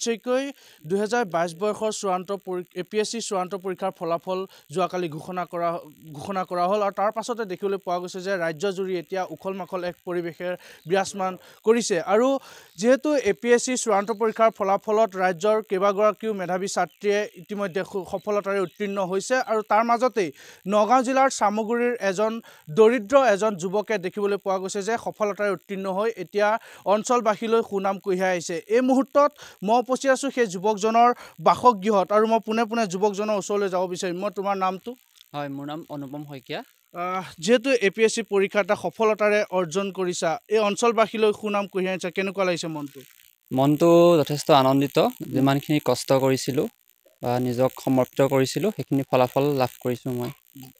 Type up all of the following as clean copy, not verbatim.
নিশ্চয়কৈ 2022 বৰ্ষৰ চূড়ান্ত APSC চূড়ান্ত পৰীক্ষাৰ ফলাফল যোৱাকালি ঘোষণা কৰা হ'ল আৰু তাৰ পাছতে দেখিবলৈ পোৱা গৈছে যে ৰাজ্যজুৰি এতিয়া উখল মাখল এক পৰিৱেশে বিৰাজমান কৰিছে আৰু যেহেতু APSC চূড়ান্ত পৰীক্ষাৰ ফলাফলত ৰাজ্যৰ কেইবাগৰাকীও মেধাৱী ছাত্ৰীয়ে ইতিমধ্যে সফলতাৰে উত্তীৰ্ণ হৈছে আৰু তাৰ মাজতেই নগাঁও জিলাৰ সামগুৰিৰ দৰিদ্ৰ এজন যুৱকে দেখিবলৈ পোৱা গৈছে যে সফলতাৰে উত্তীৰ্ণ হৈ এতিয়া অঞ্চলবাসীলৈ সুনাম কঢ়িয়াই আহিছে। এই মুহূৰ্তত মই উপস্থিত আছোঁ সেই যুৱকজনৰ বাসগৃহত আৰু মই পোনে যুৱকজনৰ ওচৰলৈ যাব বিচাৰিম। মই তোমাৰ নামটো? হয়, মোৰ নাম অনুপম শইকীয়া। যেহেতু APSC পৰীক্ষা এটা সফলতাৰে অৰ্জন কৰিছা, এই অঞ্চলবাসীলৈ সুনাম কঢ়িয়াই আনিছা, কেনেকুৱা লাগিছে মনটো? মনটো যথেষ্ট আনন্দিত। যিমানখিনি কষ্ট কৰিছিলোঁ বা নিজক সমৰ্পিত কৰিছিলোঁ সেইখিনি ফলাফল লাভ কৰিছোঁ মই।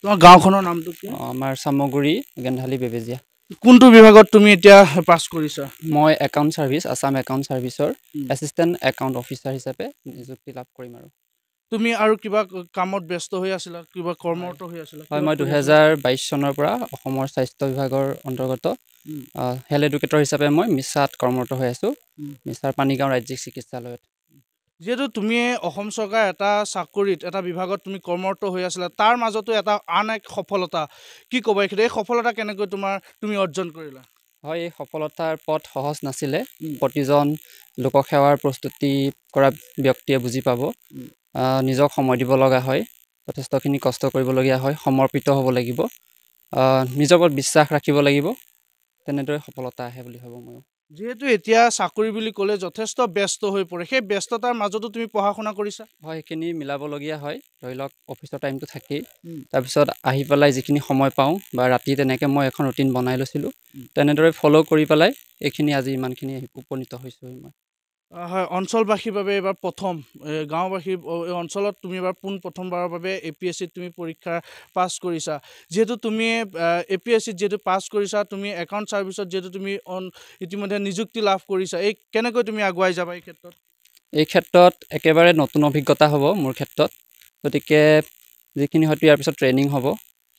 তোমাৰ গাঁওখনৰ নামটো কি? আমাৰ চামগুৰি গেন্ধালী বেবেজীয়া। কোনটো বিভাগত তুমি এতিয়া পাছ কৰিছা? মই একাউণ্ট ছাৰ্ভিচ, আছাম একাউণ্ট ছাৰ্ভিচৰ এছিষ্টেণ্ট একাউণ্ট অফিচাৰ হিচাপে নিযুক্তি লাভ কৰিম আৰু। তুমি আৰু কিবা কামত ব্যস্ত হৈ আছিলা, কিবা কৰ্মৰত হৈ আছিলা? হয়, মই 2022 চনৰ পৰা অসমৰ স্বাস্থ্য বিভাগৰ অন্তৰ্গত হেল্থ এডুকেটৰ হিচাপে মই মিছাত কৰ্মৰত হৈ আছোঁ, মিছাৰ পানীগাঁও ৰাজ্যিক চিকিৎসালয়ত। যেহেতু তুমি অসম চৰকাৰ এটা বিভাগত তুমি কৰ্মৰত হৈ আছিলা, তাৰ মাজতো আন এক সফলতা, কি ক'বা এই সফলতা কেনেকৈ তুমি অৰ্জন কৰিলা? হয়, এই সফলতাৰ পথ সহজ নাছিলে। প্ৰতিজন লোকসেৱাৰ প্ৰস্তুতি কৰা ব্যক্তিয়ে বুজি পাব। নিজক সময় দিব লগা হয়, যথেষ্টখিনি কষ্ট কৰিবলগীয়া হয়, সমৰ্পিত হ'ব লাগিব, নিজৰ ওপৰত বিশ্বাস ৰাখিব লাগিব, তেনেদৰে সফলতা আহে বুলি ভাবোঁ মই। যেহেতু এতিয়া চাকৰি বুলি ক'লে যথেষ্ট ব্যস্ত হৈ পৰে, সেই ব্যস্ততাৰ মাজতো তুমি পঢ়া শুনা কৰিছা? হয়, সেইখিনি মিলাবলগীয়া হয়। ধৰি লওক অফিচৰ টাইমটো থাকেই, তাৰপিছত আহি পেলাই যিখিনি সময় পাওঁ বা ৰাতি তেনেকৈ মই এখন ৰুটিন বনাই লৈছিলোঁ, তেনেদৰে ফ'ল' কৰি পেলাই এইখিনি আজি ইমানখিনি উপনীত হৈছোঁ মই। হয়, অঞ্চলবাসীৰ বাবে এইবাৰ প্ৰথম গাঁওবাসীৰ অঞ্চলত তুমি এবাৰ প্ৰথমবাৰৰ বাবে APSCত তুমি পৰীক্ষা পাছ কৰিছা। যিহেতু তুমি APSCত যিহেতু পাছ কৰিছা, তুমি একাউণ্ট ছাৰ্ভিচত যিহেতু তুমি ইতিমধ্যে নিযুক্তি লাভ কৰিছা, কেনেকৈ তুমি আগুৱাই যাবা এই ক্ষেত্ৰত? এই ক্ষেত্ৰত একেবাৰে নতুন অভিজ্ঞতা হ'ব মোৰ ক্ষেত্ৰত, গতিকে যিখিনি হয়তো ইয়াৰ পিছত ট্ৰেইনিং হ'ব,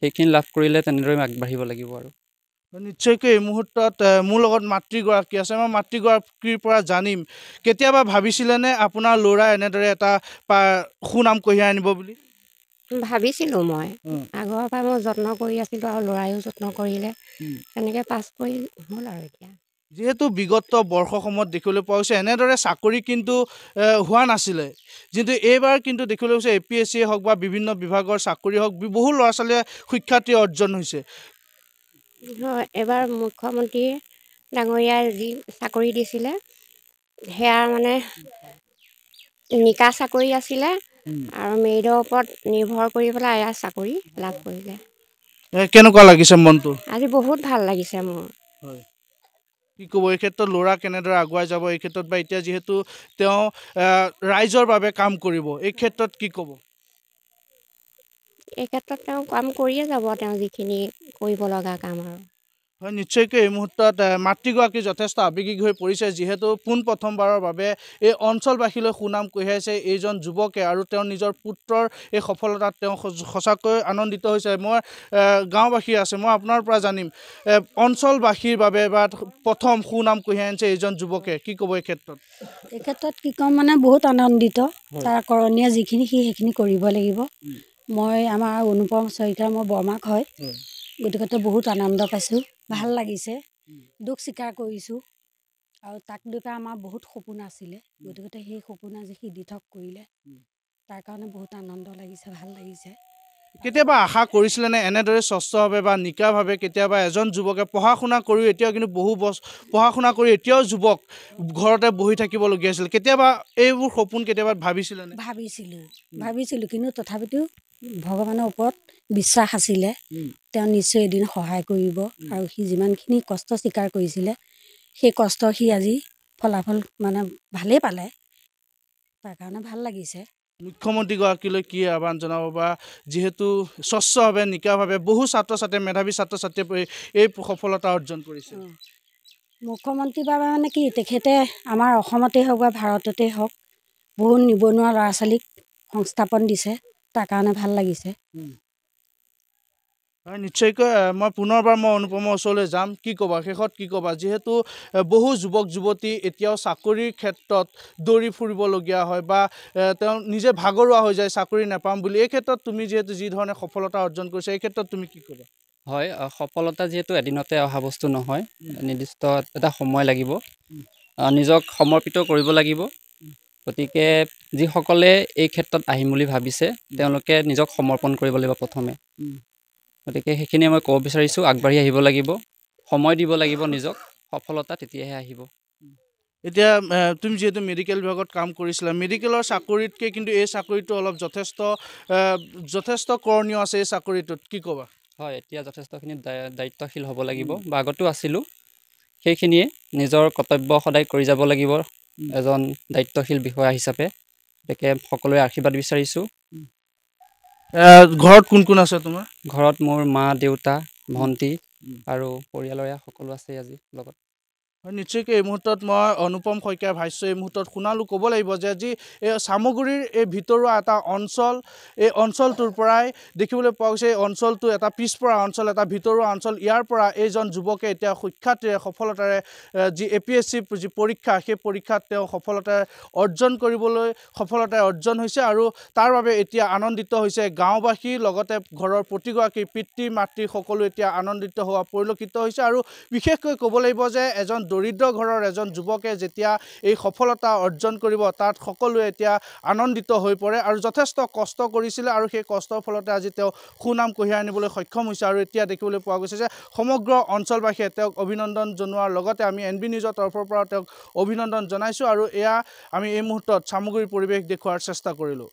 সেইখিনি লাভ কৰিলে তেনেদৰে আগবাঢ়িব লাগিব আৰু। নিশ্চয়কৈ এই মুহূৰ্তত মোৰ লগত মাতৃগৰাকী আছে, মই মাতৃগৰাকীৰ পৰা জানিম, কেতিয়াবা ভাবিছিলেনে আপোনাৰ ল'ৰা এনেদৰে এটা সুনাম কঢ়িয়াই আনিব বুলি? ভাবিছিলোঁ মই, আগৰ পৰা মই যত্ন কৰি আছিলোঁ আৰু ল'ৰায়ো যত্ন কৰিলে, তেনেকৈ পাছ কৰি হ'ল আৰু এতিয়া। যিহেতু বিগত বৰ্ষসমূহত দেখিবলৈ পোৱা গৈছে এনেদৰে চাকৰি কিন্তু হোৱা নাছিলে, কিন্তু এইবাৰ কিন্তু দেখিবলৈ গৈছে APSCয়ে হওক বা বিভিন্ন বিভাগৰ চাকৰি হওক, বহু ল'ৰা ছোৱালীয়ে সুখ্যাতি অৰ্জন হৈছে। হয়, এইবাৰ মুখ্যমন্ত্ৰী ডাঙৰীয়াই যি চাকৰি দিছিলে, সেয়া মানে নিকা চাকৰি আছিলে আৰু মেৰিটৰ ওপৰত নিৰ্ভৰ কৰি পেলাই এয়া চাকৰি লাভ কৰিলে। কেনেকুৱা লাগিছে মনটো? আজি বহুত ভাল লাগিছে মোৰ। হয়, কি ক'ব এই ক্ষেত্ৰত ল'ৰা কেনেদৰে আগুৱাই যাব এই ক্ষেত্ৰত, বা এতিয়া যিহেতু তেওঁ ৰাইজৰ বাবে কাম কৰিব, এই ক্ষেত্ৰত কি ক'ব? এই ক্ষেত্ৰত তেওঁ কাম কৰিয়ে যাব, তেওঁ যিখিনি কৰিব লগা কাম আৰু। হয়, নিশ্চয়কৈ এই মুহূৰ্তত মাতৃগৰাকী যথেষ্ট আৱেগিক হৈ পৰিছে, যিহেতু প্ৰথমবাৰৰ বাবে এই অঞ্চলবাসীলৈ সুনাম কঢ়িয়াইছে এইজন যুৱকে আৰু তেওঁৰ নিজৰ পুত্ৰৰ এই সফলতাত তেওঁ সঁচাকৈ আনন্দিত হৈছে। মই গাঁওবাসী আছে, মই আপোনাৰ পৰা জানিম, অঞ্চলবাসীৰ বাবে বা প্ৰথম সুনাম কঢ়িয়াই আনিছে এইজন যুৱকে, কি ক'ব এই ক্ষেত্ৰত? এই ক্ষেত্ৰত কি ক'ম, মানে বহুত আনন্দিত, তাৰ কৰণীয় যিখিনি সেইখিনি কৰিব লাগিব। মই আমাৰ অনুপম শইকীয়াৰ মই বৰমাক হয়, গতিকে বহুত আনন্দ পাইছোঁ, ভাল লাগিছে, দুখ স্বীকাৰ কৰিছোঁ আৰু তাক লৈ পেলাই আমাৰ বহুত সপোন আছিলে, গতিকে সেই সপোন আজি সিদ্ধি কৰিলে, তাৰ কাৰণে বহুত আনন্দ লাগিছে, ভাল লাগিছে। কেতিয়াবা আশা কৰিছিলেনে এনেদৰে স্বচ্ছভাৱে বা নিকাভাৱে কেতিয়াবা এজন যুৱকে পঢ়া শুনা কৰিও এতিয়াও কিন্তু পঢ়া শুনা কৰি এতিয়াও যুৱক ঘৰতে বহি থাকিবলগীয়া হৈছিল, কেতিয়াবা এইবোৰ সপোন কেতিয়াবা ভাবিছিলেনে? ভাবিছিলোঁ, কিন্তু তথাপিতো ভগৱানৰ ওপৰত বিশ্বাস আছিলে, তেওঁ নিশ্চয় এদিন সহায় কৰিব আৰু সি যিমানখিনি কষ্ট স্বীকাৰ কৰিছিলে, সেই কষ্ট সি আজি ফলাফল মানে ভালেই পালে, তাৰ কাৰণে ভাল লাগিছে। মুখ্যমন্ত্ৰীগৰাকীলৈ কি আহ্বান জনাব, বা যিহেতু স্বচ্ছভাৱে নিকাভাৱে বহু ছাত্ৰ ছাত্ৰীয়ে মেধাৱী ছাত্ৰ ছাত্ৰীয়ে এই সফলতা অৰ্জন কৰিছে? মুখ্যমন্ত্ৰীৰ বাবে মানে কি, তেখেতে আমাৰ অসমতেই হওক বা ভাৰততেই হওক বহুত নিবনুৱা ল'ৰা ছোৱালীক সংস্থাপন দিছে, তাৰ কাৰণে ভাল লাগিছে। নিশ্চয়কৈ মই পুনৰবাৰ অনুপমৰ ওচৰলৈ যাম কি ক'বা শেষত কি ক'বা যিহেতু বহু যুৱক যুৱতী এতিয়াও চাকৰিৰ ক্ষেত্ৰত দৌৰি ফুৰিবলগীয়া হয় বা তেওঁ নিজে ভাগৰুৱা হৈ যায় চাকৰি নাপাম বুলি এই ক্ষেত্ৰত তুমি যিহেতু যি ধৰণে সফলতা অৰ্জন কৰিছা এই ক্ষেত্ৰত তুমি কি ক'বা হয় সফলতা যিহেতু এদিনতে অহা বস্তু নহয় নিৰ্দিষ্ট এটা সময় লাগিব নিজক সমৰ্পিত কৰিব লাগিব গতিকে যিসকলে এই ক্ষেত্ৰত আহিম বুলি ভাবিছে তেওঁলোকে নিজক সমৰ্পণ কৰিব লাগিব প্ৰথমে গতিকে সেইখিনিয়ে মই ক'ব বিচাৰিছোঁ আগবাঢ়ি আহিব লাগিব সময় দিব লাগিব নিজক সফলতা তেতিয়াহে আহিব এতিয়া তুমি যেহেতু মেডিকেল বিভাগত কাম কৰিছিলা মেডিকেলৰ চাকৰিতকৈ কিন্তু এই চাকৰিটো অলপ যথেষ্ট কৰণীয় আছে এই চাকৰিটোত কি ক'বা হয় এতিয়া যথেষ্টখিনি দায়িত্বশীল হ'ব লাগিব বা আগতো আছিলোঁ সেইখিনিয়ে নিজৰ কৰ্তব্য সদায় কৰি যাব লাগিব এজন দায়িত্বশীল বিষয়া হিচাপে গতিকে সকলোৰে আশীৰ্বাদ বিচাৰিছোঁ ঘৰত কোন কোন আছে তোমাৰ ঘৰত মোৰ মা দেউতা ভণ্টি আৰু পৰিয়ালৰে সকলো আছে আজি লগত নিশ্চয়কৈ এই মুহূৰ্তত মই অনুপম শইকীয়াৰ ভাষ্য এই মুহূৰ্তত শুনালোঁ ক'ব লাগিব যে আজি এই চামগুৰিৰ এই ভিতৰুৱা এটা অঞ্চল এই অঞ্চলটোৰ পৰাই দেখিবলৈ পোৱা গৈছে এই অঞ্চলটো এটা পিছপৰা অঞ্চল এটা ভিতৰুৱা অঞ্চল ইয়াৰ পৰা এইজন যুৱকে এতিয়া সুখ্যাতিৰে সফলতাৰে যি APSC যি পৰীক্ষা সেই পৰীক্ষাত তেওঁ সফলতাৰে অৰ্জন হৈছে আৰু তাৰ বাবে এতিয়া আনন্দিত হৈছে গাঁওবাসী লগতে ঘৰৰ প্ৰতিগৰাকী পিতৃ মাতৃ সকলো এতিয়া আনন্দিত হোৱা পৰিলক্ষিত হৈছে আৰু বিশেষকৈ ক'ব লাগিব যে এজন দৰিদ্ৰ ঘৰৰ এজন যুৱকে যেতিয়া এই সফলতা অৰ্জন কৰিব তাত সকলোৱে এতিয়া আনন্দিত হৈ পৰে আৰু যথেষ্ট কষ্ট কৰিছিলে আৰু সেই কষ্টৰ ফলতে আজি তেওঁ সুনাম কঢ়িয়াই আনিবলৈ সক্ষম হৈছে আৰু এতিয়া দেখিবলৈ পোৱা গৈছে যে সমগ্ৰ অঞ্চলবাসীয়ে তেওঁক অভিনন্দন জনোৱাৰ লগতে আমি NB নিউজৰ তৰফৰ পৰা তেওঁক অভিনন্দন জনাইছোঁ আৰু এয়া আমি এই মুহূৰ্তত চামগুৰিৰ পৰিৱেশ দেখুওৱাৰ চেষ্টা কৰিলোঁ